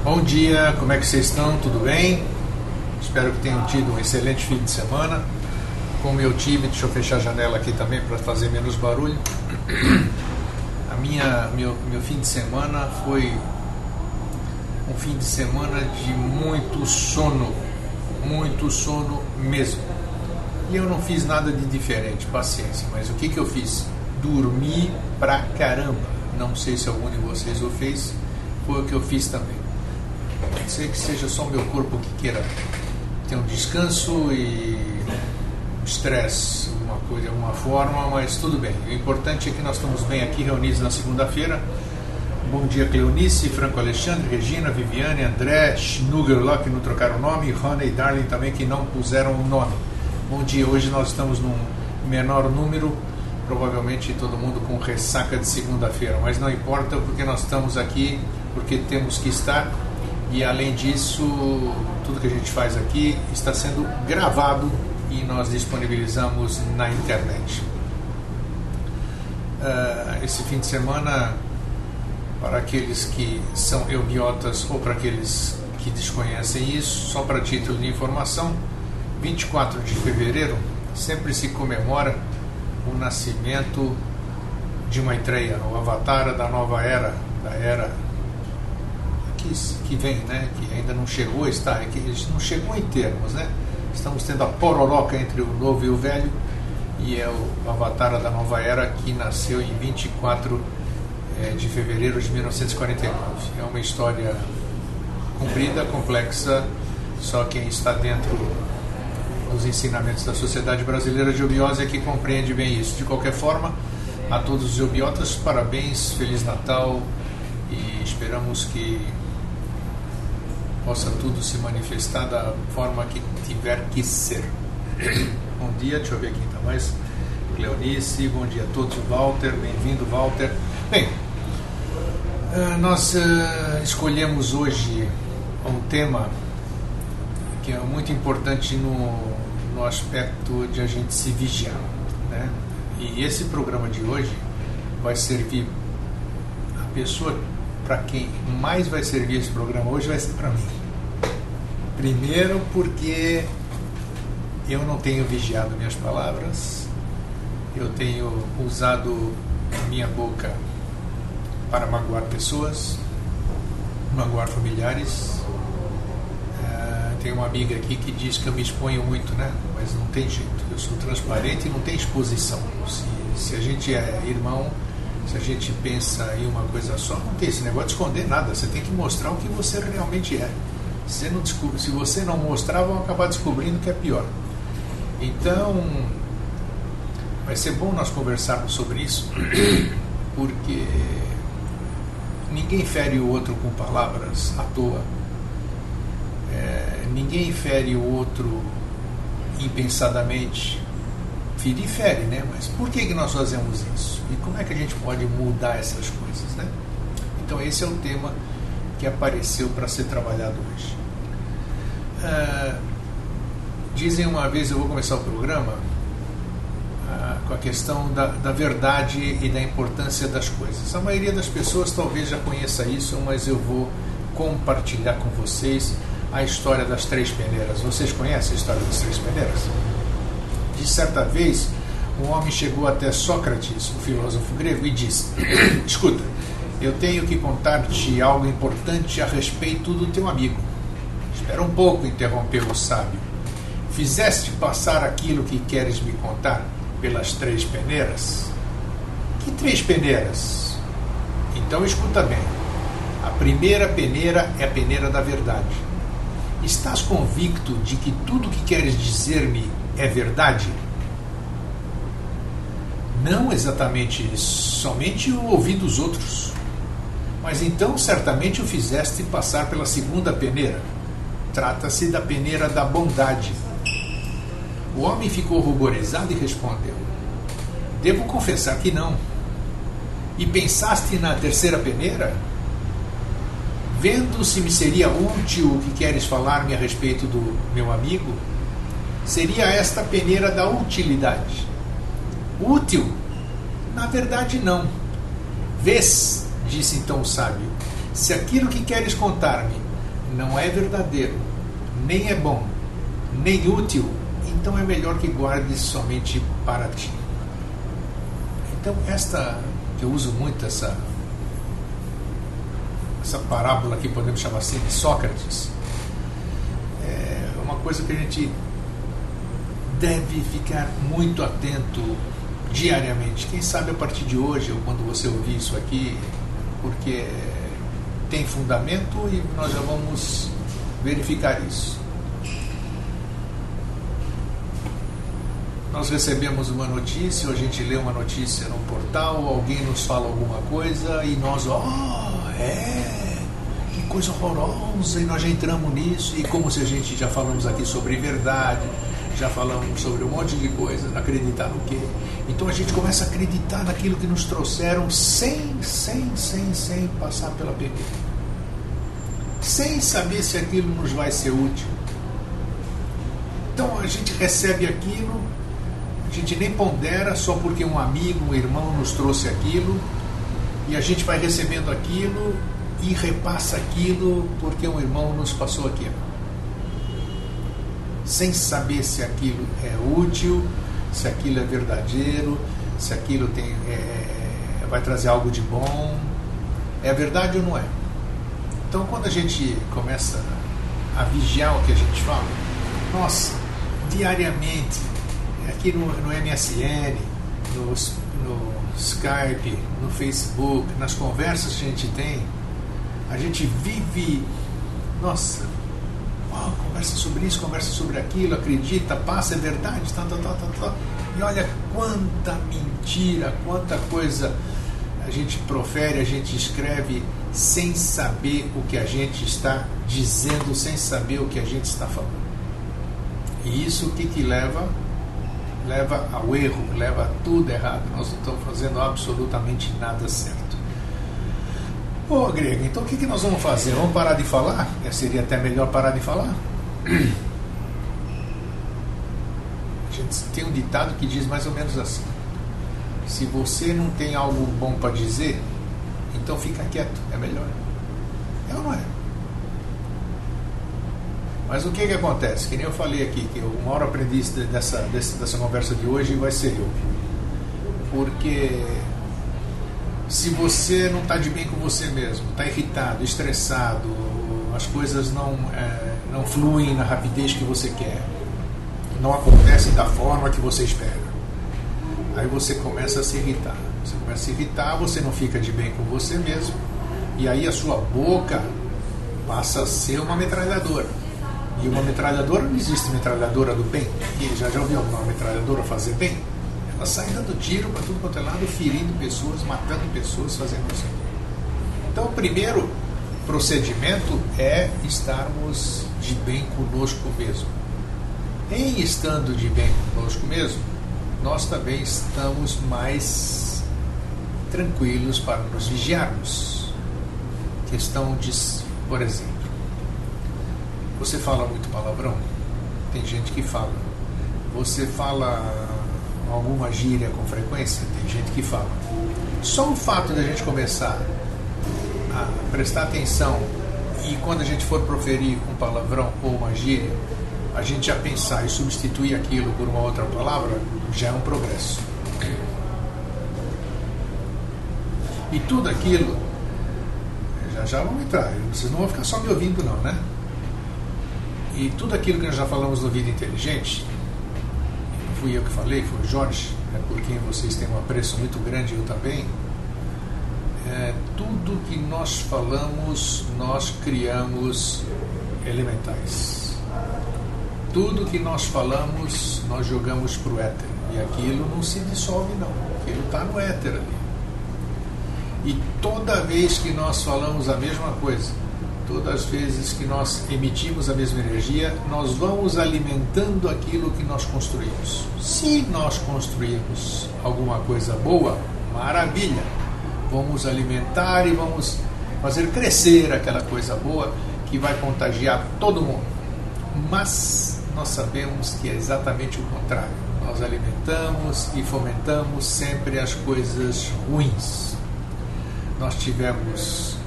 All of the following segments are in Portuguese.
Bom dia, como é que vocês estão? Tudo bem? Espero que tenham tido um excelente fim de semana. Como eu tive, deixa eu fechar a janela aqui também para fazer menos barulho. Meu fim de semana foi um fim de semana de muito sono mesmo. E eu não fiz nada de diferente, paciência, mas o que eu fiz? Dormi pra caramba. Não sei se algum de vocês o fez, foi o que eu fiz também. Pode ser que seja só o meu corpo que queira ter um descanso e estresse, alguma coisa, de alguma forma, mas tudo bem. O importante é que nós estamos bem aqui, reunidos na segunda-feira. Bom dia, Cleonice, Franco Alexandre, Regina, Viviane, André, Schnugger lá, que não trocaram o nome, Hannah e Darlene também, que não puseram o nome. Bom dia, hoje nós estamos num menor número, provavelmente todo mundo com ressaca de segunda-feira, mas não importa, porque nós estamos aqui, porque temos que estar. E além disso, tudo que a gente faz aqui está sendo gravado e nós disponibilizamos na internet. Esse fim de semana, para aqueles que são eubiotas ou para aqueles que desconhecem isso, só para título de informação, 24 de fevereiro sempre se comemora o nascimento de uma estreia, o avatar da nova era, da era que vem, né? Que ainda não chegou, que não chegou em termos, né? Estamos tendo a pororoca entre o novo e o velho, e é o avatar da nova era que nasceu em 24 de fevereiro de 1949. É uma história comprida, complexa, só quem está dentro dos ensinamentos da Sociedade Brasileira de Eubiose é que compreende bem isso. De qualquer forma, a todos os eubiotas, parabéns, Feliz Natal, e esperamos que possa tudo se manifestar da forma que tiver que ser. Bom dia, deixa eu ver quem está mais. Cleonice, bom dia a todos. Walter, bem-vindo, Walter. Bem, nós escolhemos hoje um tema que é muito importante no aspecto de a gente se vigiar, né? E esse programa de hoje vai servir a pessoa. Para quem mais vai servir esse programa hoje vai ser para mim. Primeiro porque eu não tenho vigiado minhas palavras, eu tenho usado a minha boca para magoar pessoas, magoar familiares. Tem uma amiga aqui que diz que eu me exponho muito, né? Mas não tem jeito, eu sou transparente e não tem exposição. Se a gente é irmão, se a gente pensa em uma coisa só, não tem esse negócio de esconder nada. Você tem que mostrar o que você realmente é. Se você não mostrar, vão acabar descobrindo que é pior. Então, vai ser bom nós conversarmos sobre isso, porque ninguém fere o outro com palavras à toa. Ninguém fere o outro impensadamente. Ferir fere, né? Mas por que nós fazemos isso? E como é que a gente pode mudar essas coisas, né? Então esse é o tema que apareceu para ser trabalhado hoje. Dizem uma vez, eu vou começar o programa com a questão da verdade e da importância das coisas. A maioria das pessoas talvez já conheça isso, mas eu vou compartilhar com vocês a história das três peneiras. Vocês conhecem a história das três peneiras? De certa vez, um homem chegou até Sócrates, o filósofo grego, e disse: escuta, eu tenho que contar-te algo importante a respeito do teu amigo. Espera um pouco, interrompeu o sábio. Fizeste passar aquilo que queres me contar pelas três peneiras? Que três peneiras? Então escuta bem. A primeira peneira é a peneira da verdade. Estás convicto de que tudo que queres dizer-me é verdade? Não exatamente somente o ouvir dos outros. Mas então certamente o fizeste passar pela segunda peneira. Trata-se da peneira da bondade. O homem ficou ruborizado e respondeu: devo confessar que não. E pensaste na terceira peneira? Vendo se me seria útil o que queres falar-me a respeito do meu amigo, seria esta a peneira da utilidade. Útil? Na verdade, não. Vês, disse então o sábio, se aquilo que queres contar-me não é verdadeiro, nem é bom, nem útil, então é melhor que guardes somente para ti. Então que eu uso muito essa parábola que podemos chamar assim de Sócrates, é uma coisa que a gente deve ficar muito atento diariamente. Quem sabe a partir de hoje, ou quando você ouvir isso aqui, porque tem fundamento e nós já vamos verificar isso. Nós recebemos uma notícia, ou a gente lê uma notícia no portal, alguém nos fala alguma coisa e nós, que coisa horrorosa, e nós já entramos nisso, e como se a gente já falamos aqui sobre verdade, já falamos sobre um monte de coisa, acreditar no quê? Então a gente começa a acreditar naquilo que nos trouxeram sem passar pela PP, sem saber se aquilo nos vai ser útil. Então a gente recebe aquilo, a gente nem pondera só porque um amigo, um irmão nos trouxe aquilo, e a gente vai recebendo aquilo e repassa aquilo porque um irmão nos passou aquilo, sem saber se aquilo é útil, se aquilo é verdadeiro, se aquilo vai trazer algo de bom, é verdade ou não é. Então quando a gente começa a vigiar o que a gente fala, nossa, diariamente, aqui no MSN, no Skype, no Facebook, nas conversas que a gente tem, a gente vive, nossa, conversa sobre isso, conversa sobre aquilo, acredita, passa, é verdade, e olha quanta mentira, quanta coisa a gente profere, a gente escreve sem saber o que a gente está dizendo, sem saber o que a gente está falando. E isso o que leva? Leva ao erro, leva a tudo errado. Nós não estamos fazendo absolutamente nada certo. Grego, então o que nós vamos fazer? Vamos parar de falar? Seria até melhor parar de falar? A gente tem um ditado que diz mais ou menos assim: se você não tem algo bom para dizer, então fica quieto, é melhor. É ou não é? Mas o que acontece? Que nem eu falei aqui, que o maior aprendiz dessa conversa de hoje vai ser eu. Porque se você não está de bem com você mesmo, está irritado, estressado, as coisas não fluem na rapidez que você quer, não acontecem da forma que você espera, aí você começa a se irritar. Você começa a se irritar, você não fica de bem com você mesmo, e aí a sua boca passa a ser uma metralhadora. E uma metralhadora, não existe metralhadora do bem. E já ouviu alguma metralhadora fazer bem? Ela sai dando tiro para tudo quanto é lado, ferindo pessoas, matando pessoas, fazendo isso. Então o primeiro procedimento é estarmos de bem conosco mesmo. Em estando de bem conosco mesmo, nós também estamos mais tranquilos para nos vigiarmos. Questão de, por exemplo, você fala muito palavrão? Tem gente que fala. Você fala alguma gíria com frequência? Tem gente que fala. Só o fato de a gente começar a prestar atenção e quando a gente for proferir um palavrão ou uma gíria, a gente já pensar e substituir aquilo por uma outra palavra, já é um progresso. E tudo aquilo, já vamos entrar, vocês não vão ficar só me ouvindo não, né? E tudo aquilo que nós já falamos no Vida Inteligente, não fui eu que falei, foi o Jorge, por quem vocês têm um apreço muito grande, eu também. Tudo que nós falamos, nós criamos elementais. Tudo que nós falamos, nós jogamos para o éter. E aquilo não se dissolve não, aquilo está no éter ali. E toda vez que nós falamos a mesma coisa, todas as vezes que nós emitimos a mesma energia, nós vamos alimentando aquilo que nós construímos. Se nós construímos alguma coisa boa, maravilha, vamos alimentar e vamos fazer crescer aquela coisa boa que vai contagiar todo mundo. Mas nós sabemos que é exatamente o contrário. Nós alimentamos e fomentamos sempre as coisas ruins. Nós tivemos...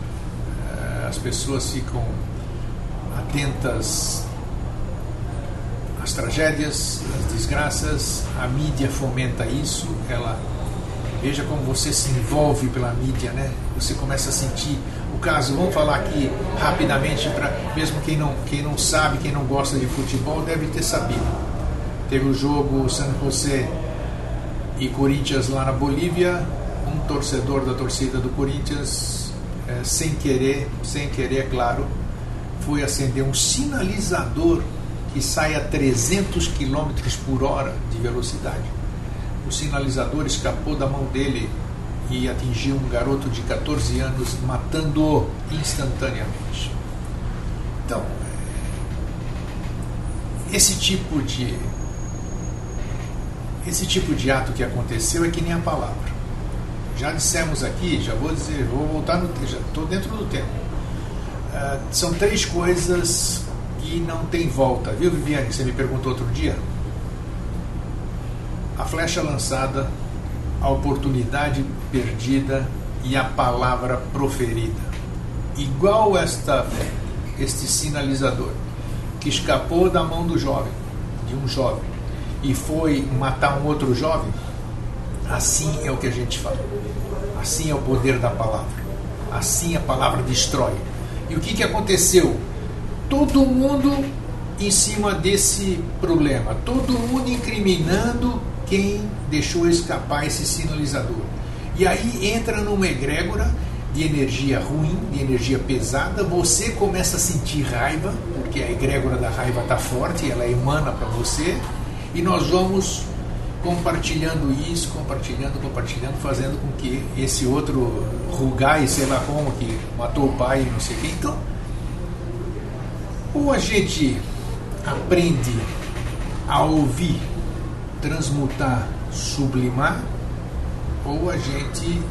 As pessoas ficam atentas às tragédias, às desgraças. A mídia fomenta isso. Veja como você se envolve pela mídia, né? Você começa a sentir o caso. Vamos falar aqui rapidamente, mesmo quem não sabe, quem não gosta de futebol, deve ter sabido. Teve o jogo San José e Corinthians lá na Bolívia. Um torcedor da torcida do Corinthians, sem querer, é claro, foi acender um sinalizador que sai a 300 km por hora de velocidade. O sinalizador escapou da mão dele e atingiu um garoto de 14 anos, matando-o instantaneamente. Então, esse tipo de ato que aconteceu é que nem a palavra. Já dissemos aqui, já vou dizer, vou voltar já estou dentro do tempo. São 3 coisas que não tem volta, viu, Viviane? Você me perguntou outro dia. A flecha lançada, a oportunidade perdida e a palavra proferida. Igual este sinalizador que escapou da mão de um jovem, e foi matar um outro jovem. Assim é o que a gente fala. Assim é o poder da palavra. Assim a palavra destrói. E o que aconteceu? Todo mundo em cima desse problema. Todo mundo incriminando quem deixou escapar esse sinalizador. E aí entra numa egrégora de energia ruim, de energia pesada. Você começa a sentir raiva, porque a egrégora da raiva está forte, ela emana para você. E nós vamos compartilhando isso, compartilhando, fazendo com que esse outro Rugai, sei lá como, que matou o pai e não sei o que. Então, ou a gente aprende a ouvir, transmutar, sublimar, ou a gente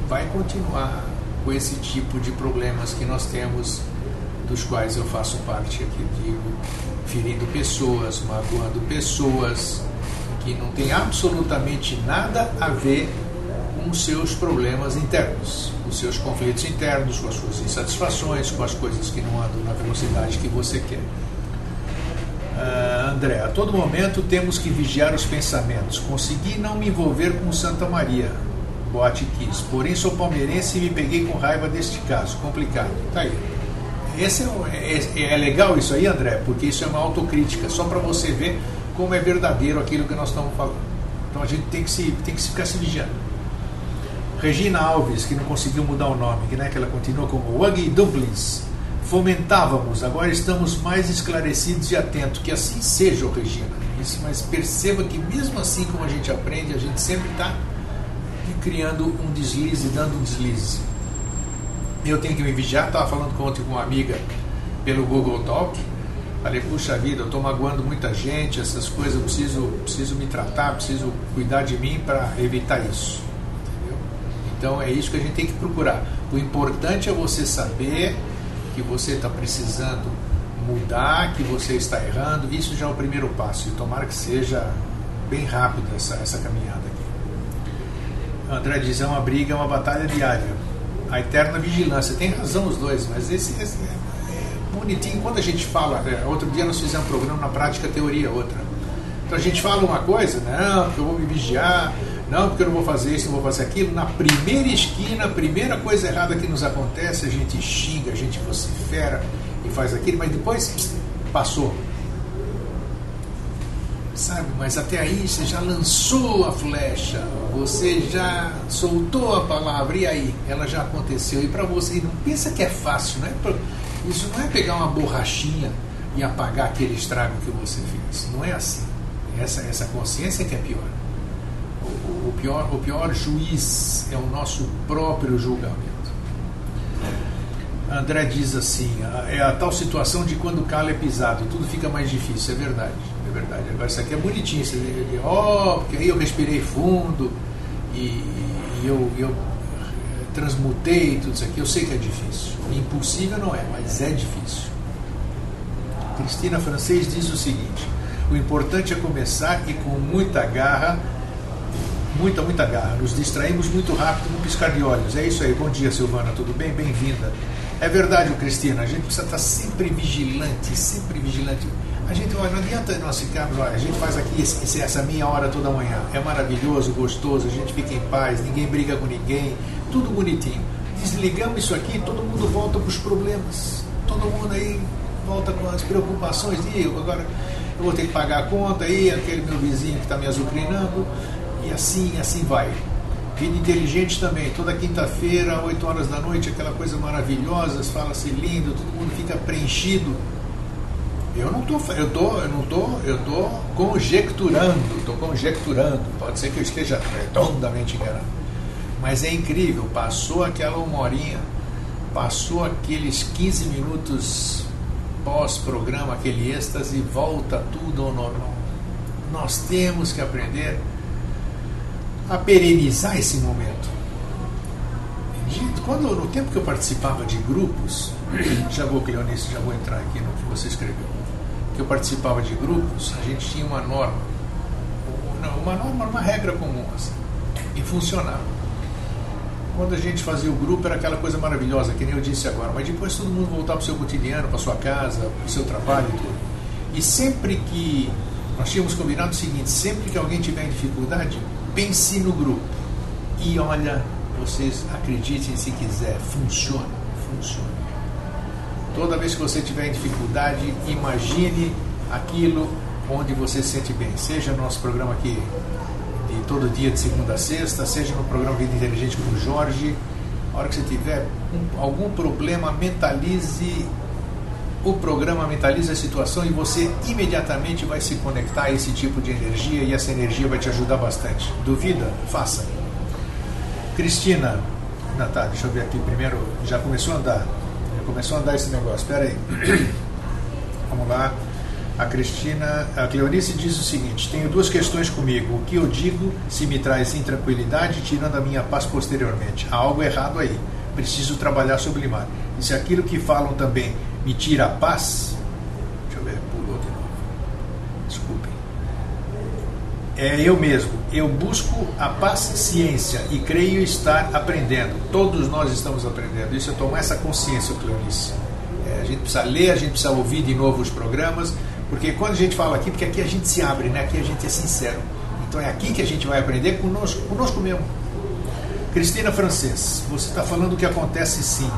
vai continuar com esse tipo de problemas que nós temos, dos quais eu faço parte aqui, digo, ferindo pessoas, magoando pessoas, que não tem absolutamente nada a ver com os seus problemas internos, com os seus conflitos internos, com as suas insatisfações, com as coisas que não andam na velocidade que você quer. André, a todo momento temos que vigiar os pensamentos. Consegui não me envolver com Santa Maria, Boate Kiss, porém sou palmeirense e me peguei com raiva deste caso, complicado. Tá aí. É legal isso aí, André, porque isso é uma autocrítica, só para você ver como é verdadeiro aquilo que nós estamos falando. Então a gente tem que ficar se vigiando. Regina Alves, que não conseguiu mudar o nome, que ela continua como Ugly Dumplings. Fomentávamos, agora estamos mais esclarecidos e atentos. Que assim seja, Regina. Mas perceba que mesmo assim como a gente aprende, a gente sempre está criando um deslize, dando um deslize. Eu tenho que me vigiar. Estava falando ontem com uma amiga pelo Google Talk. Falei, puxa vida, eu estou magoando muita gente, essas coisas, eu preciso me tratar, preciso cuidar de mim para evitar isso. Entendeu? Então é isso que a gente tem que procurar. O importante é você saber que você está precisando mudar, que você está errando. Isso já é o primeiro passo, e tomara que seja bem rápido essa caminhada aqui. André diz, é uma briga, é uma batalha diária, a eterna vigilância. Tem razão os dois, mas esse bonitinho. Quando a gente fala, outro dia nós fizemos um programa na prática, teoria, outra. Então a gente fala uma coisa, não, porque eu vou me vigiar, não, porque eu não vou fazer isso, não vou fazer aquilo. Na primeira esquina, a primeira coisa errada que nos acontece, a gente xinga, a gente vocifera e faz aquilo, mas depois passou. Sabe, mas até aí você já lançou a flecha, você já soltou a palavra, e aí? Ela já aconteceu. E para você, não pensa que é fácil, não é? Isso não é pegar uma borrachinha e apagar aquele estrago que você fez. Não é assim. Essa consciência que é pior. O pior juiz é o nosso próprio julgamento. André diz assim, é a tal situação de quando o calo é pisado, tudo fica mais difícil. É verdade. Agora isso aqui é bonitinho. Você vê, porque aí eu respirei fundo e eu transmutei tudo isso aqui. Eu sei que é difícil. Impossível não é, mas é difícil. Cristina Francês diz o seguinte: o importante é começar e com muita garra, muita garra. Nos distraímos muito rápido no piscar de olhos. É isso aí. Bom dia, Silvana, tudo bem? Bem-vinda. É verdade, Cristina, a gente precisa estar sempre vigilante, sempre vigilante. A gente, olha, não adianta nós ficarmos, olha, a gente faz aqui essa meia hora toda manhã, é maravilhoso, gostoso, a gente fica em paz, ninguém briga com ninguém, tudo bonitinho. Desligamos isso aqui, todo mundo volta para os problemas, todo mundo aí volta com as preocupações de agora eu vou ter que pagar a conta aí, aquele meu vizinho que está me azucrinando, e assim vai. Vida inteligente também, toda quinta-feira, 8 horas da noite, aquela coisa maravilhosa, fala-se lindo, todo mundo fica preenchido. Eu estou conjecturando, pode ser que eu esteja redondamente enganado, mas é incrível, passou aquela uma horinha, passou aqueles 15 minutos pós-programa, aquele êxtase, volta tudo ao normal. Nós temos que aprender a perenizar esse momento. No tempo que eu participava de grupos, já vou entrar aqui no que você escreveu, que eu participava de grupos, a gente tinha uma norma, uma regra comum, assim, e funcionava. Quando a gente fazia o grupo era aquela coisa maravilhosa, que nem eu disse agora, mas depois todo mundo voltava para o seu cotidiano, para a sua casa, para o seu trabalho e tudo. E sempre que nós tínhamos combinado o seguinte, sempre que alguém tiver em dificuldade, pense no grupo. E olha, vocês acreditem se quiser, funciona. Toda vez que você tiver em dificuldade, imagine aquilo onde você se sente bem. Seja no nosso programa aqui de todo dia, de segunda a sexta, seja no programa Vida Inteligente com o Jorge. A hora que você tiver algum problema, mentalize o programa, mentalize a situação e você imediatamente vai se conectar a esse tipo de energia e essa energia vai te ajudar bastante. Duvida? Faça. Cristina, tá, deixa eu ver aqui primeiro, já começou a andar esse negócio, espera aí. Vamos lá. A Cleonice diz o seguinte: tenho duas questões comigo. O que eu digo se me traz intranquilidade, tirando a minha paz posteriormente? Há algo errado aí. Preciso trabalhar sublimar. E se aquilo que falam também me tira a paz? Deixa eu ver, pulou de novo. Desculpem. É eu mesmo. Eu busco a paciência e creio estar aprendendo. Todos nós estamos aprendendo. Isso é tomar essa consciência, Cleonice. A gente precisa ler, a gente precisa ouvir de novo os programas. Porque quando a gente fala aqui, porque aqui a gente se abre, né? Aqui a gente é sincero. Então é aqui que a gente vai aprender conosco mesmo. Cristina Francês, você está falando o que acontece sim.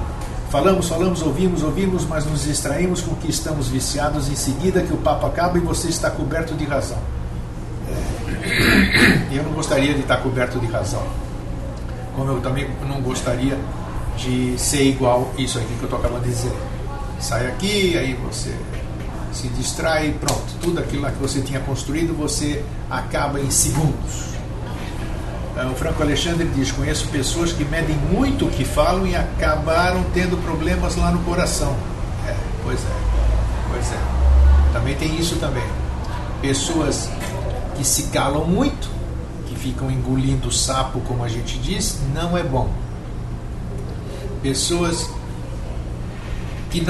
Falamos, ouvimos, mas nos distraímos com o que estamos viciados. Em seguida que o papo acaba e você está coberto de razão. Eu não gostaria de estar coberto de razão. Como eu também não gostaria de ser igual isso aqui que eu estou acabando de dizer. Sai aqui, aí você se distrai e pronto, tudo aquilo lá que você tinha construído você acaba em segundos. O Franco Alexandre diz: conheço pessoas que medem muito o que falam e acabaram tendo problemas lá no coração. Pois é, também tem isso também. Pessoas que se calam muito, que ficam engolindo o sapo, como a gente diz, não é bom. Pessoas que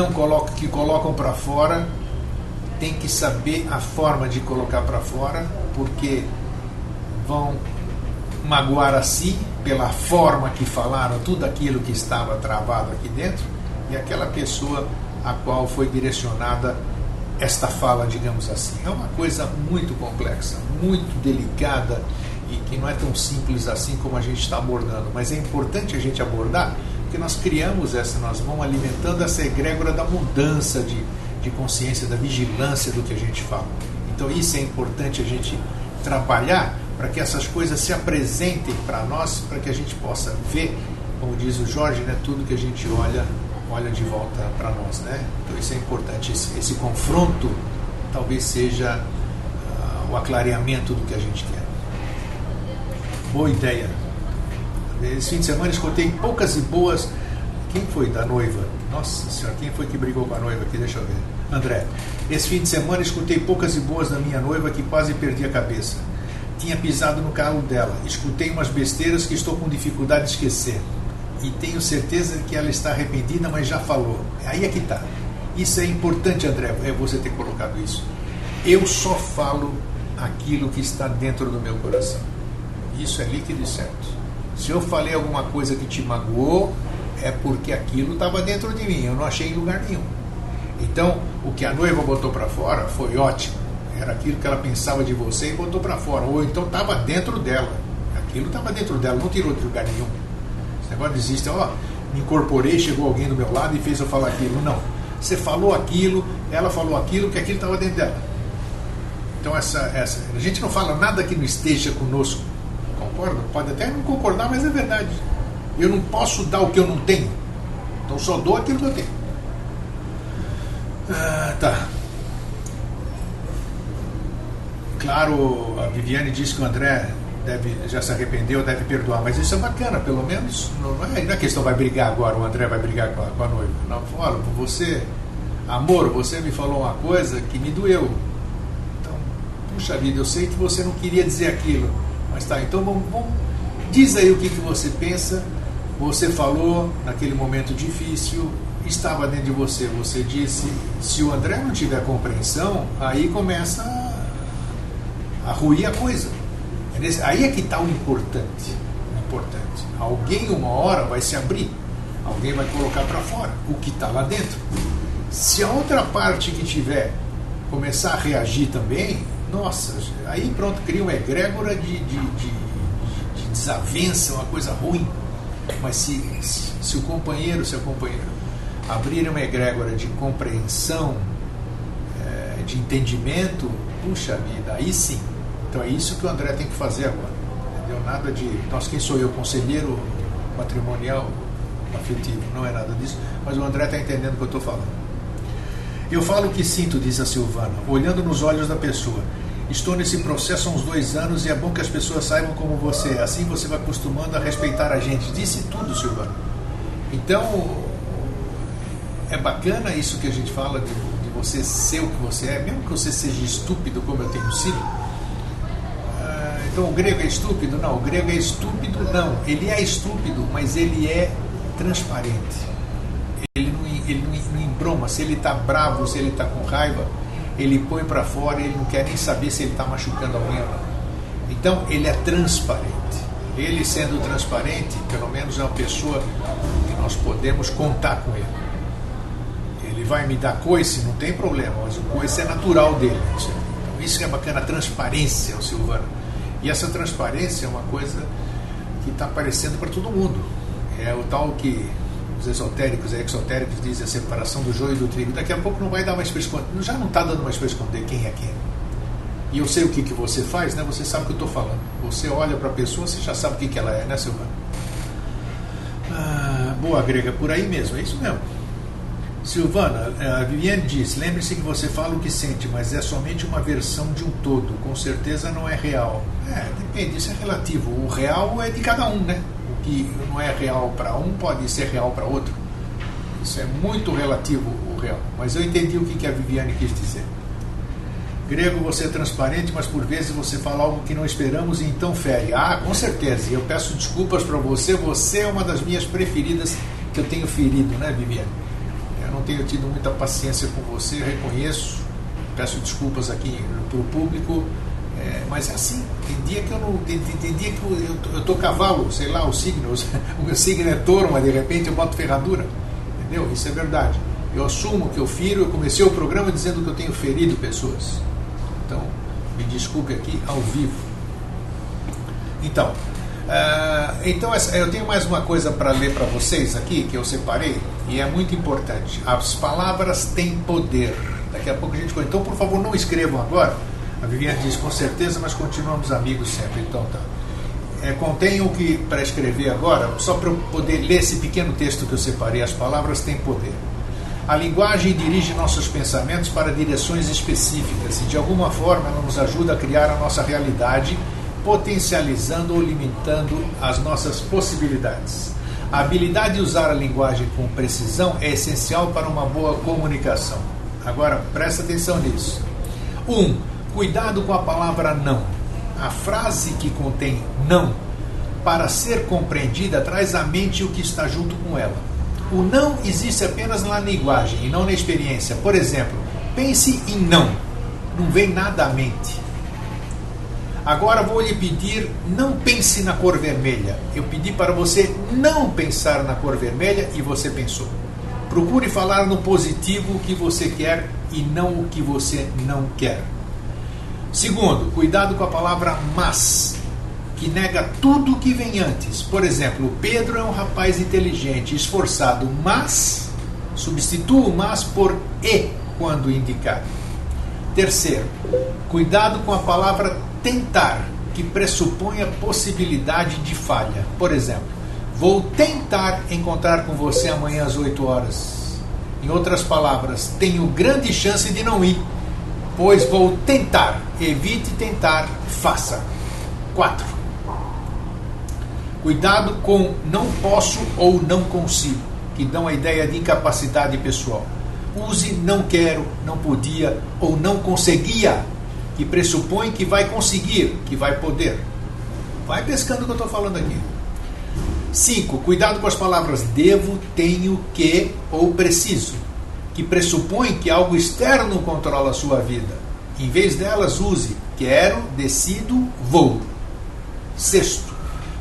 colocam para fora, tem que saber a forma de colocar para fora, porque vão magoar a si pela forma que falaram tudo aquilo que estava travado aqui dentro, e aquela pessoa a qual foi direcionada esta fala, digamos assim. É uma coisa muito complexa, muito delicada e que não é tão simples assim como a gente está abordando, mas é importante a gente abordar, porque nós vamos alimentando essa egrégora da mudança de consciência, da vigilância do que a gente fala. Então isso é importante a gente trabalhar para que essas coisas se apresentem para nós, para que a gente possa ver, como diz o Jorge, né, tudo que a gente olha de volta para nós, né? Então isso é importante, esse confronto talvez seja o aclareamento do que a gente quer. Boa ideia. Esse fim de semana escutei poucas e boas. Quem foi da noiva? Nossa senhora, quem foi que brigou com a noiva aqui? Deixa eu ver. André, esse fim de semana escutei poucas e boas da minha noiva que quase perdi a cabeça. Tinha pisado no carro dela. Escutei umas besteiras que estou com dificuldade de esquecer. E tenho certeza de que ela está arrependida, mas já falou. Aí é que está. Isso é importante, André, você ter colocado isso. Eu só falo aquilo que está dentro do meu coração. Isso é líquido e certo. Se eu falei alguma coisa que te magoou, é porque aquilo estava dentro de mim, eu não achei em lugar nenhum. Então, o que a noiva botou para fora foi ótimo. Era aquilo que ela pensava de você e botou para fora. Ou então estava dentro dela. Aquilo estava dentro dela, não tirou de lugar nenhum. Esse negócio existe, me incorporei, chegou alguém do meu lado e fez eu falar aquilo. Não. Você falou aquilo, ela falou aquilo, que aquilo estava dentro dela. Então, a gente não fala nada que não esteja conosco. Concorda? Pode até não concordar, mas é verdade. Eu não posso dar o que eu não tenho. Então, só dou aquilo que eu tenho. Tá. Claro, a Viviane disse que o André já se arrependeu, deve perdoar, mas isso é bacana, pelo menos não é questão vai brigar agora, o André vai brigar com a noiva. Não, olha, você, amor, você me falou uma coisa que me doeu. Então, puxa vida, eu sei que você não queria dizer aquilo, mas tá, então vamos diz aí o que você pensa. Você falou naquele momento difícil, estava dentro de você, você disse. Se o André não tiver compreensão, aí começa a ruir a coisa. Aí é que está o importante. Alguém uma hora vai se abrir, alguém vai colocar para fora o que está lá dentro. Se a outra parte que tiver começar a reagir também, nossa, aí pronto, cria uma egrégora de desavença, uma coisa ruim. Mas se o companheiro, se a companheira abrir uma egrégora de compreensão, de entendimento, puxa vida, aí sim. Então é isso que o André tem que fazer agora. Entendeu? Nada de, nossa, quem sou eu, conselheiro matrimonial afetivo, não é nada disso, mas o André está entendendo o que eu estou falando. Eu falo o que sinto, diz a Silvana, olhando nos olhos da pessoa. Estou nesse processo há uns 2 anos e é bom que as pessoas saibam como você é. Assim você vai acostumando a respeitar a gente. Disse tudo, Silvana. Então, é bacana isso que a gente fala de você ser o que você é, mesmo que você seja estúpido como eu tenho sido. Então o grego é estúpido? Não, o grego é estúpido, não. Ele é estúpido, mas ele é transparente. Ele não embroma. Se ele está bravo, se ele está com raiva, ele põe para fora e ele não quer nem saber se ele está machucando alguém ou não. Então ele é transparente. Ele sendo transparente, pelo menos é uma pessoa que nós podemos contar com ele. Ele vai me dar coice, não tem problema, mas o coice é natural dele. Então isso que é bacana, a transparência, Silvano. E essa transparência é uma coisa que está aparecendo para todo mundo. É o tal que os esotéricos e exotéricos dizem, a separação do joio e do trigo. Daqui a pouco não vai dar mais para esconder, já não está dando mais para esconder quem é quem. E eu sei o que você faz, né? Você sabe o que eu estou falando. Você olha para a pessoa, você já sabe o que ela é, né, Silvana? Boa, Grega, por aí mesmo, é isso mesmo. Silvana, a Viviane diz, lembre-se que você fala o que sente, mas é somente uma versão de um todo, com certeza não é real. Depende, isso é relativo, o real é de cada um, né? O que não é real para um pode ser real para outro. Isso é muito relativo, o real. Mas eu entendi o que a Viviane quis dizer. Grego, você é transparente, mas por vezes você fala algo que não esperamos e então fere. Com certeza, e eu peço desculpas para você, você é uma das minhas preferidas que eu tenho ferido, né, Viviane? Eu não tenho tido muita paciência com você, reconheço, peço desculpas aqui para o público, mas é assim, tem dia que eu não, tem dia que eu tô cavalo, sei lá, o meu signo é touro, mas de repente eu boto ferradura, entendeu? Isso é verdade. Eu assumo que eu firo, eu comecei o programa dizendo que eu tenho ferido pessoas. Então, me desculpe aqui ao vivo. Então, eu tenho mais uma coisa para ler para vocês aqui, que eu separei, e é muito importante. As palavras têm poder. Daqui a pouco a gente... Então, por favor, não escrevam agora. A Viviane diz, com certeza, mas continuamos amigos sempre. Então, tá. Contenho o que para escrever agora, só para eu poder ler esse pequeno texto que eu separei. As palavras têm poder. A linguagem dirige nossos pensamentos para direções específicas e, de alguma forma, ela nos ajuda a criar a nossa realidade, potencializando ou limitando as nossas possibilidades. A habilidade de usar a linguagem com precisão é essencial para uma boa comunicação. Agora, presta atenção nisso. 1. Cuidado com a palavra não. A frase que contém não, para ser compreendida, traz à mente o que está junto com ela. O não existe apenas na linguagem e não na experiência. Por exemplo, pense em não. Não vem nada à mente. Agora vou lhe pedir, não pense na cor vermelha. Eu pedi para você não pensar na cor vermelha e você pensou. Procure falar no positivo o que você quer e não o que você não quer. Segundo, cuidado com a palavra mas, que nega tudo que vem antes. Por exemplo, Pedro é um rapaz inteligente, esforçado, mas substitua o mas por e quando indicado. Terceiro, cuidado com a palavra tentar, que pressupõe a possibilidade de falha. Por exemplo, vou tentar encontrar com você amanhã às 8 horas. Em outras palavras, tenho grande chance de não ir, pois vou tentar. Evite tentar, faça. 4. Cuidado com não posso ou não consigo, que dão a ideia de incapacidade pessoal. Use não quero, não podia ou não conseguia, que pressupõe que vai conseguir, que vai poder. Vai pescando o que eu estou falando aqui. 5. Cuidado com as palavras devo, tenho, que ou preciso, que pressupõe que algo externo controla a sua vida. Em vez delas, use quero, decido, vou. 6.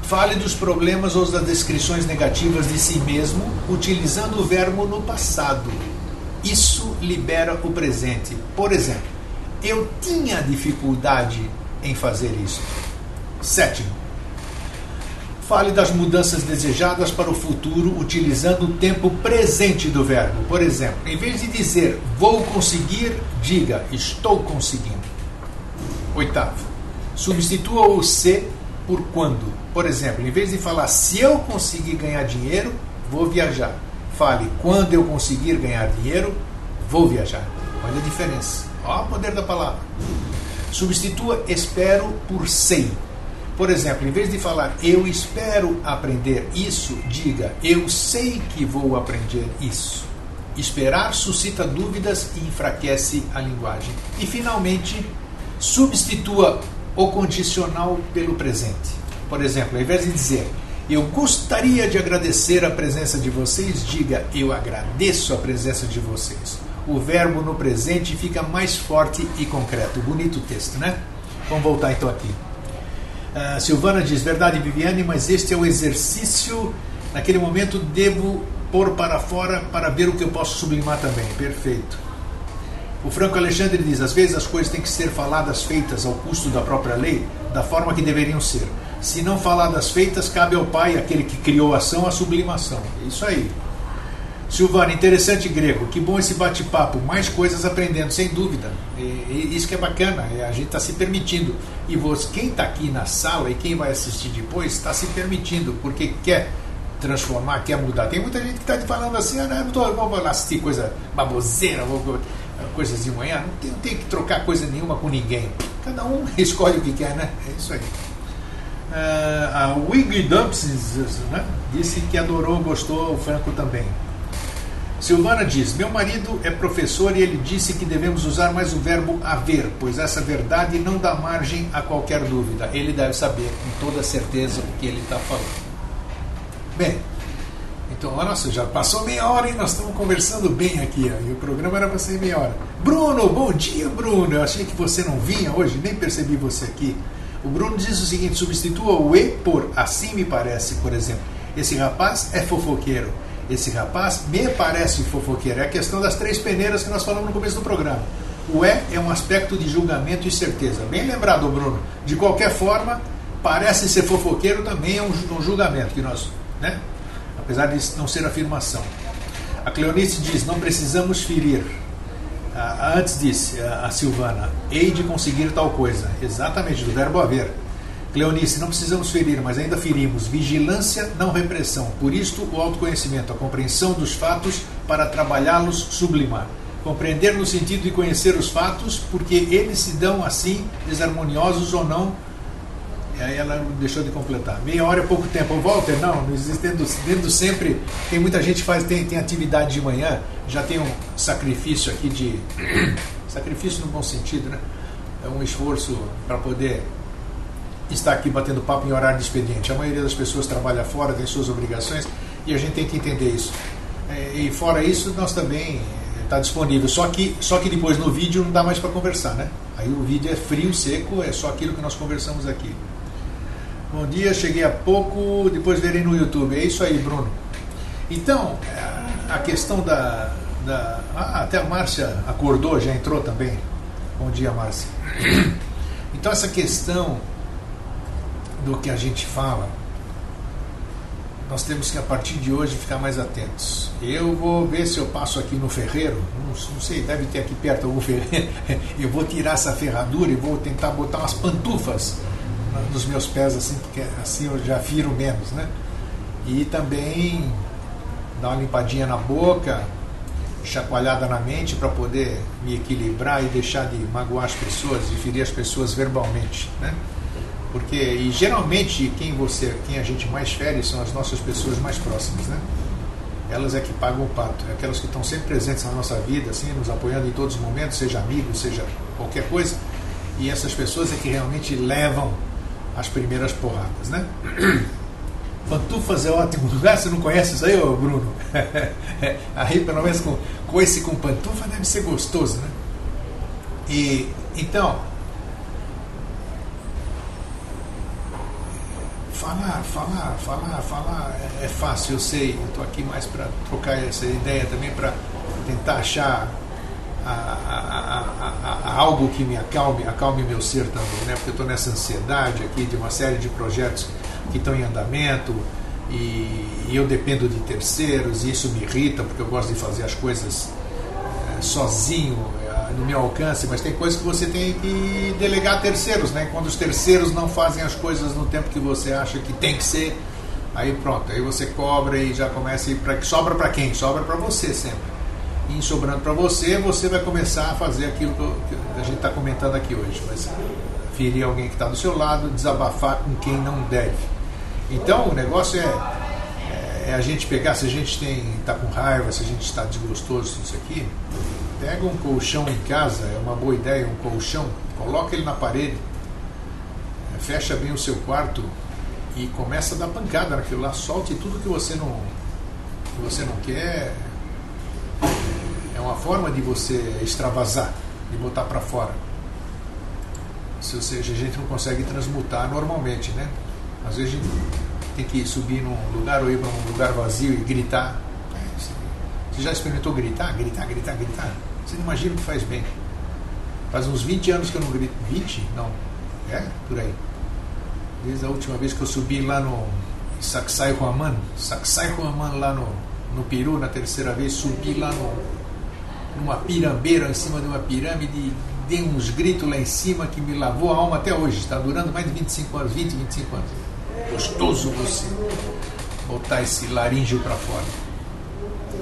Fale dos problemas ou das descrições negativas de si mesmo, utilizando o verbo no passado. Isso libera o presente. Por exemplo, eu tinha dificuldade em fazer isso. 7. Fale das mudanças desejadas para o futuro utilizando o tempo presente do verbo. Por exemplo, em vez de dizer vou conseguir, diga estou conseguindo. 8. Substitua o se por quando. Por exemplo, em vez de falar se eu conseguir ganhar dinheiro, vou viajar. Fale quando eu conseguir ganhar dinheiro, vou viajar. Olha a diferença. Olha o poder da palavra. Substitua espero por sei. Por exemplo, em vez de falar eu espero aprender isso, diga eu sei que vou aprender isso. Esperar suscita dúvidas e enfraquece a linguagem. E finalmente, substitua o condicional pelo presente. Por exemplo, ao invés de dizer eu gostaria de agradecer a presença de vocês, diga eu agradeço a presença de vocês. O verbo no presente fica mais forte e concreto. Bonito o texto, né? Vamos voltar então aqui. Silvana diz, verdade, Viviane, mas este é o exercício. Naquele momento devo pôr para fora para ver o que eu posso sublimar também. Perfeito. O Franco Alexandre diz, às vezes as coisas têm que ser faladas feitas ao custo da própria lei, da forma que deveriam ser. Se não faladas feitas, cabe ao Pai, aquele que criou a ação, a sublimação. É isso aí. Silvana, interessante grego, que bom esse bate-papo, mais coisas aprendendo, sem dúvida. Isso que é bacana, a gente está se permitindo. E você, quem está aqui na sala e quem vai assistir depois, está se permitindo, porque quer transformar, quer mudar. Tem muita gente que está falando assim, vou assistir coisa baboseira, coisas de manhã, não tem que trocar coisa nenhuma com ninguém. Cada um escolhe o que quer, né? É isso aí. A Wiggy Dumpsins, né, disse que adorou, gostou, o Franco também. Silvana diz, meu marido é professor e ele disse que devemos usar mais o verbo haver, pois essa verdade não dá margem a qualquer dúvida. Ele deve saber com toda certeza o que ele está falando. Bem, então, nossa, já passou meia hora e nós estamos conversando bem aqui, ó, e o programa era para ser meia hora. Bruno, bom dia, Bruno, eu achei que você não vinha hoje, nem percebi você aqui. O Bruno diz o seguinte, substitua o e por assim me parece, por exemplo. Esse rapaz é fofoqueiro. Esse rapaz me parece fofoqueiro. É a questão das 3 peneiras que nós falamos no começo do programa. O é um aspecto de julgamento e certeza. Bem lembrado, Bruno. De qualquer forma, parece ser fofoqueiro também é um julgamento que nós, né? Apesar de não ser afirmação. A Cleonice diz, não precisamos ferir. Antes disse a Silvana, hei de conseguir tal coisa. Exatamente, do verbo haver. Cleonice, não precisamos ferir, mas ainda ferimos. Vigilância, não repressão. Por isto, o autoconhecimento, a compreensão dos fatos para trabalhá-los, sublimar. Compreender no sentido de conhecer os fatos, porque eles se dão assim, desarmoniosos ou não. E aí ela deixou de completar. Meia hora é pouco tempo. Walter, não existendo sempre. Tem muita gente que tem atividade de manhã, já tem um sacrifício aqui de. Sacrifício no bom sentido, né? É um esforço para poder estar aqui batendo papo em horário de expediente. A maioria das pessoas trabalha fora, tem suas obrigações e a gente tem que entender isso. E fora isso, nós também está disponível. Só que depois no vídeo não dá mais para conversar, né? Aí o vídeo é frio, seco, é só aquilo que nós conversamos aqui. Bom dia, cheguei há pouco, depois verei no YouTube. É isso aí, Bruno. Então, a questão até a Márcia acordou, já entrou também. Bom dia, Márcia. Então, essa questão do que a gente fala, nós temos que, a partir de hoje, ficar mais atentos. Eu vou ver se eu passo aqui no ferreiro, não sei, deve ter aqui perto algum ferreiro. Eu vou tirar essa ferradura e vou tentar botar umas pantufas nos meus pés, assim, porque assim eu já firo menos, né? E também dar uma limpadinha na boca, chacoalhada na mente para poder me equilibrar e deixar de magoar as pessoas, de ferir as pessoas verbalmente, né? Porque, e geralmente quem a gente mais fere são as nossas pessoas mais próximas, né? Elas é que pagam o pato, é aquelas que estão sempre presentes na nossa vida, assim, nos apoiando em todos os momentos, seja amigo, seja qualquer coisa, e essas pessoas é que realmente levam as primeiras porradas, né? Pantufas é ótimo lugar, você não conhece isso aí, ô Bruno? Aí pelo menos com esse com pantufa deve ser gostoso, né? E então, falar é fácil, eu sei. Eu estou aqui mais para trocar essa ideia também, para tentar achar algo que me acalme meu ser também, né? Porque eu estou nessa ansiedade aqui de uma série de projetos que estão em andamento e eu dependo de terceiros, e isso me irrita porque eu gosto de fazer as coisas sozinho, no meu alcance, mas tem coisas que você tem que delegar a terceiros, né? Quando os terceiros não fazem as coisas no tempo que você acha que tem que ser, aí pronto, aí você cobra e já começa a ir sobra para quem? Sobra para você sempre. E sobrando para você, você vai começar a fazer aquilo que a gente está comentando aqui hoje, vai ferir alguém que está do seu lado, desabafar com quem não deve. Então o negócio é a gente pegar, se a gente está com raiva, se a gente está desgostoso disso aqui, pega um colchão em casa, é uma boa ideia, um colchão, coloca ele na parede, fecha bem o seu quarto e começa a dar pancada naquilo lá, solte tudo que você não quer. É uma forma de você extravasar, de botar para fora. Ou seja, a gente não consegue transmutar normalmente, né? Às vezes a gente tem que subir num lugar ou ir para um lugar vazio e gritar. Você já experimentou gritar? Gritar? Você não imagina o que faz bem. Faz uns 20 anos que eu não grito. 20? Não. É? Por aí. Desde a última vez que eu subi lá no Sacsai Huaman lá no Peru, na terceira vez, subi lá numa pirambeira, em cima de uma pirâmide, dei uns gritos lá em cima que me lavou a alma até hoje. Está durando mais de 25 anos, 25 anos. Gostoso você botar esse laríngeo para fora.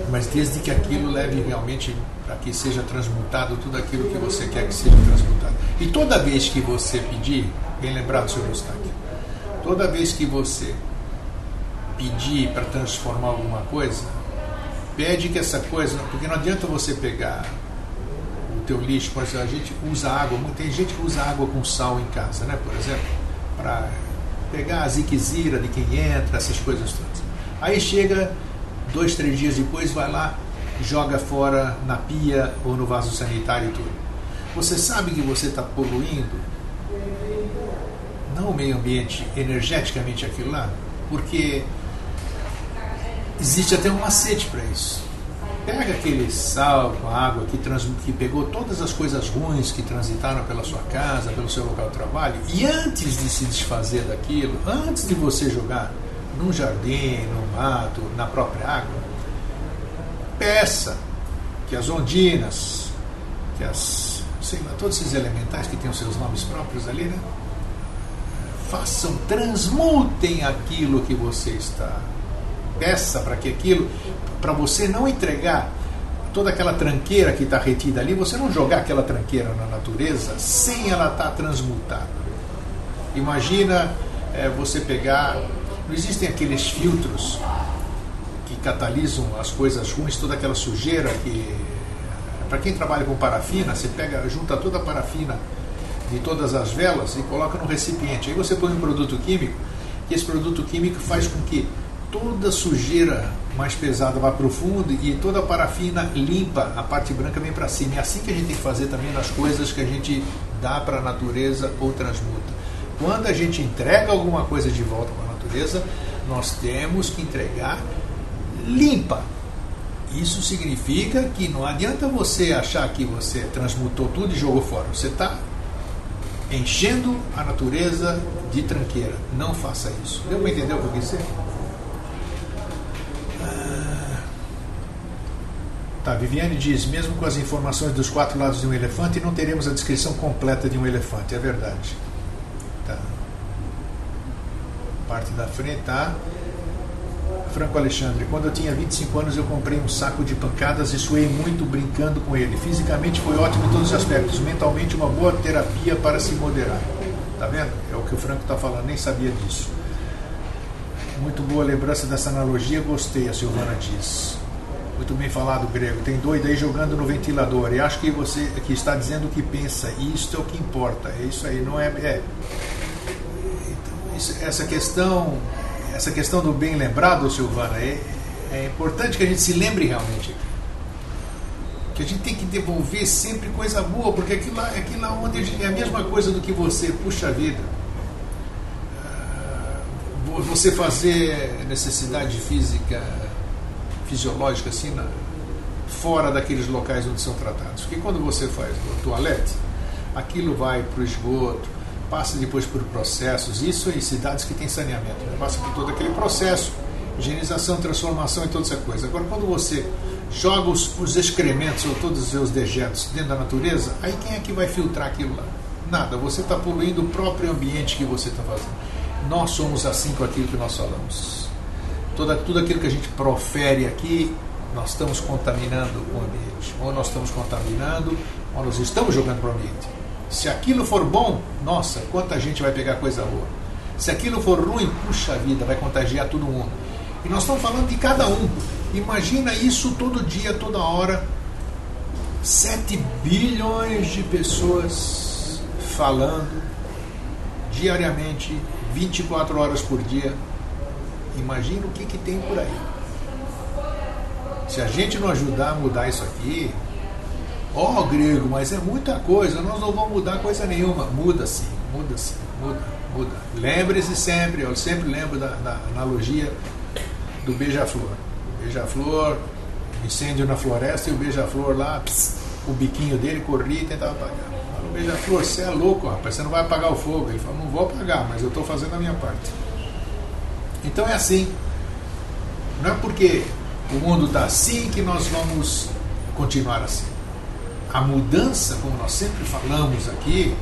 Mas desde que aquilo leve realmente para que seja transmutado tudo aquilo que você quer que seja transmutado. E toda vez que você pedir, bem lembrado, Sr. Eustáquio, toda vez que você pedir para transformar alguma coisa, pede que essa coisa, porque não adianta você pegar o teu lixo, por exemplo, a gente usa água, tem gente que usa água com sal em casa, né, por exemplo, para pegar a ziquezira de quem entra, essas coisas todas. Aí chega 2, 3 dias depois, vai lá, joga fora na pia ou no vaso sanitário e tudo. Você sabe que você está poluindo, não o meio ambiente, energeticamente aquilo lá, porque existe até um macete para isso. Pega aquele sal com água que pegou todas as coisas ruins que transitaram pela sua casa, pelo seu local de trabalho, e antes de se desfazer daquilo, antes de você jogar num jardim, no mato, na própria água, peça que as ondinas, que todos esses elementais que têm os seus nomes próprios ali, né, transmutem aquilo que você está. Peça para que aquilo, para você não entregar toda aquela tranqueira que está retida ali, você não jogar aquela tranqueira na natureza sem ela estar transmutada. Imagina você pegar, não existem aqueles filtros que catalisam as coisas ruins, toda aquela sujeira que, para quem trabalha com parafina, você junta toda a parafina de todas as velas e coloca no recipiente. Aí você põe um produto químico, e esse produto químico faz com que toda a sujeira mais pesada vá para o fundo e toda a parafina limpa, a parte branca vem para cima. É assim que a gente tem que fazer também nas coisas que a gente dá para a natureza ou transmuta. Quando a gente entrega alguma coisa de volta para a natureza, nós temos que entregar limpa. Isso significa que não adianta você achar que você transmutou tudo e jogou fora. Você está enchendo a natureza de tranqueira. Não faça isso. Deu para entender o que eu quis dizer? Tá, Viviane diz, mesmo com as informações dos 4 lados de um elefante, não teremos a descrição completa de um elefante. É verdade. Tá. Parte da frente, tá? Franco Alexandre, quando eu tinha 25 anos eu comprei um saco de pancadas e suei muito brincando com ele. Fisicamente foi ótimo em todos os aspectos. Mentalmente uma boa terapia para se moderar. Tá vendo? É o que o Franco está falando, nem sabia disso. Muito boa lembrança dessa analogia, gostei, a Silvana diz. Muito bem falado, Grego. Tem doido aí jogando no ventilador. E acho que você que está dizendo o que pensa. E isso é o que importa. É isso aí, não é... Então, essa questão do bem lembrado, Silvana, é importante que a gente se lembre realmente. Que a gente tem que devolver sempre coisa boa, porque aquilo lá onde é a mesma coisa do que você, puxa vida. Você fazer necessidade física, fisiológica, assim, fora daqueles locais onde são tratados. Porque quando você faz o toalete, aquilo vai para o esgoto, passa depois por processos, isso em cidades que tem saneamento, né? Passa por todo aquele processo, higienização, transformação e toda essa coisa. Agora, quando você joga os excrementos ou todos os seus dejetos dentro da natureza, aí quem é que vai filtrar aquilo lá? Nada, você está poluindo o próprio ambiente que você está fazendo. Nós somos assim com aquilo que nós falamos. Tudo aquilo que a gente profere aqui, nós estamos contaminando o ambiente. Ou nós estamos contaminando, ou nós estamos jogando para o ambiente. Se aquilo for bom, nossa, quanta gente vai pegar coisa boa. Se aquilo for ruim, puxa vida, vai contagiar todo mundo. E nós estamos falando de cada um. Imagina isso todo dia, toda hora. 7 bilhões de pessoas falando diariamente, 24 horas por dia. Imagina o que tem por aí. Se a gente não ajudar a mudar isso aqui... Grego, mas é muita coisa, nós não vamos mudar coisa nenhuma. Muda sim, muda. Lembre-se sempre, eu sempre lembro da analogia do beija-flor. Beija-flor, incêndio na floresta e o beija-flor lá, o biquinho dele corria e tentava apagar. O beija-flor, você é louco, rapaz, você não vai apagar o fogo. Ele falou, não vou apagar, mas eu estou fazendo a minha parte. Então é assim. Não é porque o mundo está assim que nós vamos continuar assim. A mudança, como nós sempre falamos aqui,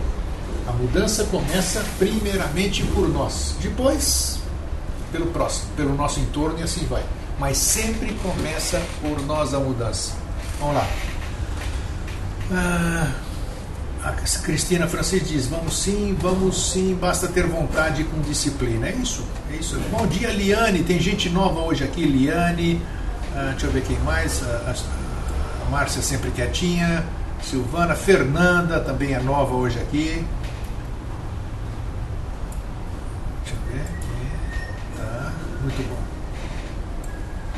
a mudança começa primeiramente por nós, depois pelo próximo, pelo nosso entorno e assim vai. Mas sempre começa por nós a mudança. Vamos lá. A Cristina Francis diz, vamos sim, basta ter vontade com disciplina. É isso. Bom dia, Liane, tem gente nova hoje aqui, Liane, deixa eu ver quem mais, a Márcia sempre quietinha, Silvana, Fernanda também é nova hoje aqui. Deixa eu ver aqui. Tá, muito bom.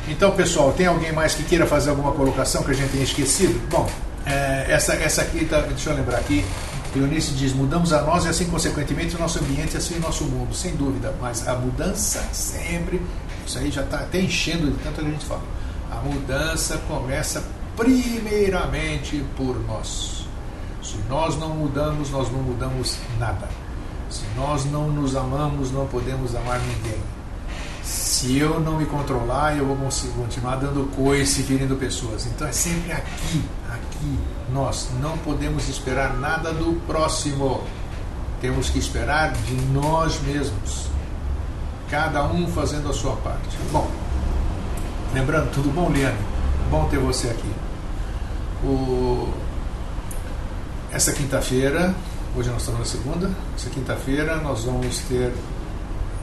Então, pessoal, tem alguém mais que queira fazer alguma colocação que a gente tenha esquecido? Bom, essa aqui, deixa eu lembrar aqui. Cleonice diz, mudamos a nós e assim, consequentemente, o nosso ambiente e assim o nosso mundo, sem dúvida. Mas a mudança sempre, isso aí já está até enchendo de tanto que a gente fala. A mudança começa primeiramente por nós. Se nós não mudamos, nós não mudamos nada. Se nós não nos amamos, não podemos amar ninguém. Se eu não me controlar, eu vou continuar dando coice e ferindo pessoas. Então é sempre aqui. Nós não podemos esperar nada do próximo. Temos que esperar de nós mesmos. Cada um fazendo a sua parte. Bom, lembrando, tudo bom, Liane? Bom ter você aqui. Essa quinta-feira, hoje nós estamos na segunda, essa quinta-feira nós vamos ter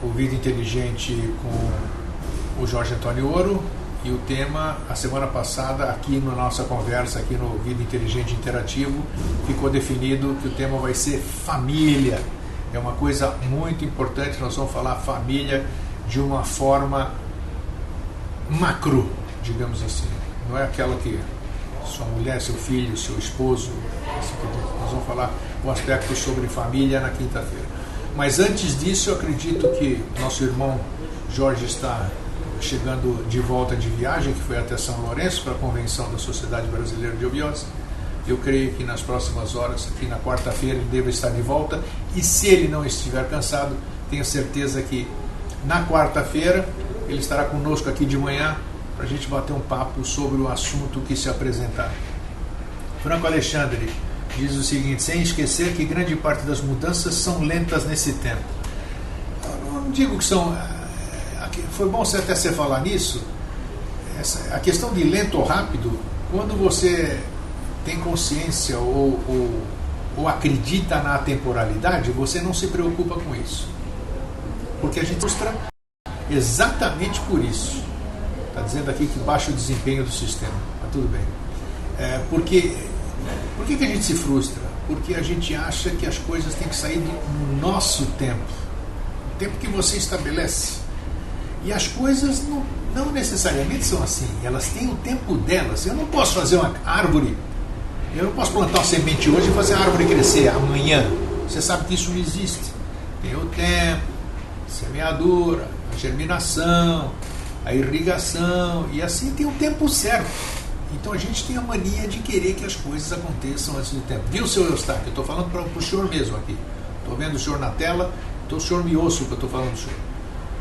o Vida Inteligente com o Jorge Antônio Ouro, e o tema, a semana passada, aqui na nossa conversa, aqui no Vida Inteligente Interativo, ficou definido que o tema vai ser família. É uma coisa muito importante, nós vamos falar família de uma forma macro, digamos assim. Não é aquela que sua mulher, seu filho, seu esposo. Nós vamos falar um aspecto sobre família na quinta-feira. Mas antes disso, eu acredito que nosso irmão Jorge está chegando de volta de viagem, que foi até São Lourenço para a convenção da Sociedade Brasileira de Obiose. Eu creio que nas próximas horas, aqui na quarta-feira, ele deve estar de volta. E se ele não estiver cansado, tenho certeza que na quarta-feira ele estará conosco aqui de manhã para a gente bater um papo sobre o assunto que se apresentar. Franco Alexandre diz o seguinte: sem esquecer que grande parte das mudanças são lentas nesse tempo. Eu não digo que são... Foi bom até você falar nisso. A questão de lento ou rápido, quando você tem consciência ou acredita na temporalidade, você não se preocupa com isso. Porque a gente frustra exatamente por isso. Está dizendo aqui que baixa o desempenho do sistema. Mas tudo bem. Por que a gente se frustra? Porque a gente acha que as coisas têm que sair no nosso tempo. O tempo que você estabelece. E as coisas não necessariamente são assim. Elas têm o tempo delas. Eu não posso fazer uma árvore. Eu não posso plantar uma semente hoje e fazer a árvore crescer amanhã. Você sabe que isso não existe. Tem o tempo, a semeadura, a germinação, a irrigação, e assim tem o tempo certo. Então a gente tem a mania de querer que as coisas aconteçam antes do tempo. Viu, seu Eustáquio? Eu estou falando para o senhor mesmo aqui. Estou vendo o senhor na tela, então o senhor me ouça o que eu estou falando do senhor.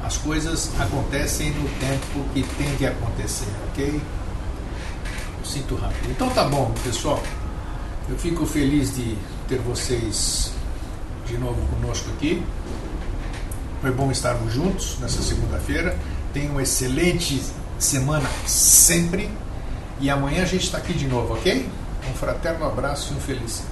As coisas acontecem no tempo que tem que acontecer, ok? Eu sinto rápido. Então tá bom, pessoal. Eu fico feliz de ter vocês de novo conosco aqui. Foi bom estarmos juntos nessa segunda-feira. Tenham uma excelente semana sempre. E amanhã a gente está aqui de novo, ok? Um fraterno abraço e um feliz.